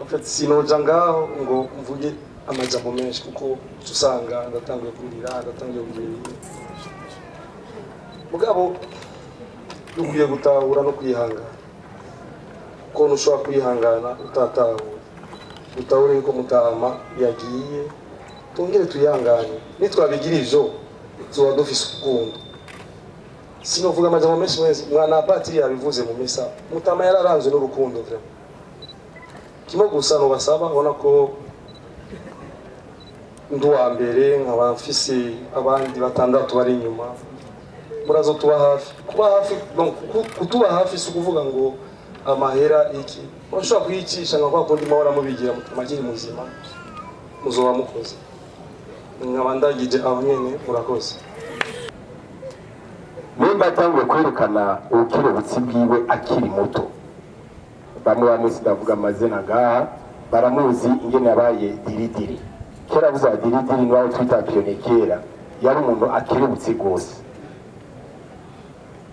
afite sinoja ngaho ngo mvuge amajambo menshi kuko usanga ndatangiye kurira ndatangiye kugira mugabo dukwiye gutahura no kwihangana ko nushobora kwihangana utatahura utahure yuko mutama yagiye tongere tuyangane nitwabigira ivyo tuba dufise urukundo sinovuga amajambo menshi mwana patiri yabivuze mu misa mutama yararanzwe n'urukundo vraiment kimo gusa no basaba ubona ko nduwa mbere nkaba mfise abandi batandatu bari inyuma murazo tuba hafi kuba hafi kutuba hafi si kuvuga ngo amahera iki urashobora kuyicisha nka kwa kundi mahora mubigira mutamagira muzima muzoba mukoze nkaba ndagije aho nyene murakoze nimba atangwe kwerekana ubukirebutsi bwiwe akiri muto bamwe bamuzi ndavuga amazina ngaha baramuzi ingene yabaye diridiri kera buza diridiri n'aho twita piyone kera yari umuntu akirebutse gose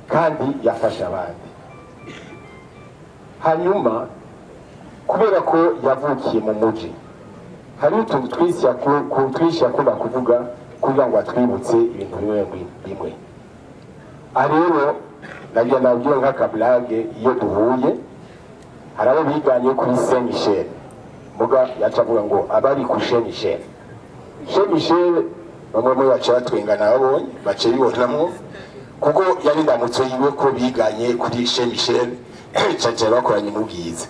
kandi yafasha abandi hanyuma kubera ko yavukiye mu muji hari utuntu twinshi yakunda kuvuga kugira ngo atwibutse ibintu bimwe rero nagira nabwira nk'akablage iyo duhuye hari abo biganye kuri Saint Michel muga yaca avuga ngo abari ku Saint Michel Saint Michel bamwe mu baca batwengana babonye bace bibonamwo kuko yari ndamutso yiwe ko biganye kuri Saint Michel caca bakoranye mu bwiza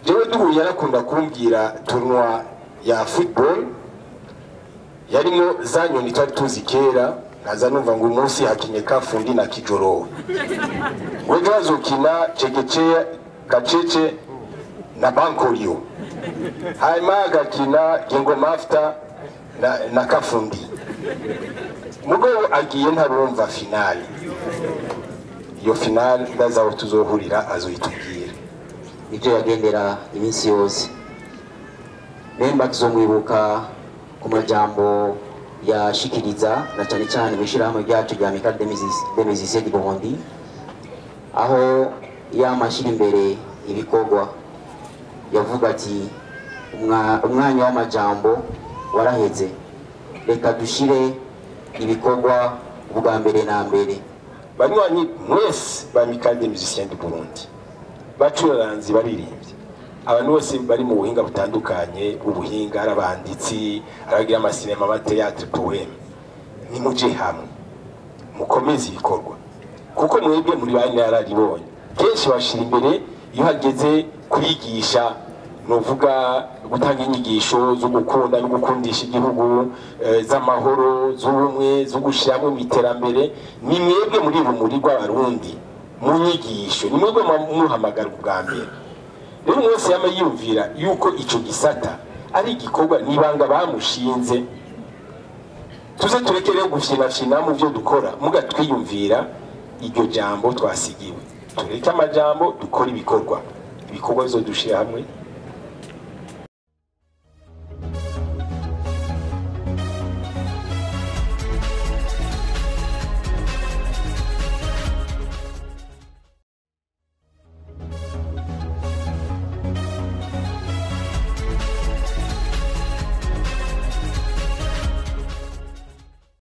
jewe duhuye yarakunda kumbwira tournoi ya football yarimo za nyoni twari tuzi kera naza numva ngo umunsi hakinye Kafundi na Kijoro wewe wazokina Chekechea Kacece na Bankolio hanyuma agakina Gengo Mafta na Kafundi mugo agiye ntarumva finale iyo finale ndazaho tuzohurira azoyitubwira icyo yagendera iminsi yose nemba tuzomwibuka ku majambo yashikiriza na cyane cyane bishirahamwe ryacu rya Amical des Musiciens du Burundi aho yamashira imbere ibikorwa yavuga ati umwanya w'amajambo waraheze reka dushire ibikorwa ubwa mbere na mbere banywanyi mwese ba Amical des Musiciens du Burundi bacuraranzi baririmbye abantu bose bari mu buhinga butandukanye ubuhinga arabanditsi aragira amasinema amateatre poème ni muje hamwe mukomeze ibikorwa kuko mwebwe muri bane yararibonye kenshi bashira imbere iyo hageze kwigisha novuga gutanga inyigisho zo gukunda no gukundisha igihugu z'amahoro z'ubumwe zo gushiramo imiterambere ni mwebwe muri rumuri rw'abarundi mu nyigisho ni mwebwe muhamagara ubwa mbere rero mwese yama yumvira yuko ico gisata ari igikorwa nibanga bamushinze tuze turekere gufyina mu byo dukora mugatwiyumvira iryo jambo twasigiwe tureke amajambo dukora ibikorwa bizodushira hamwe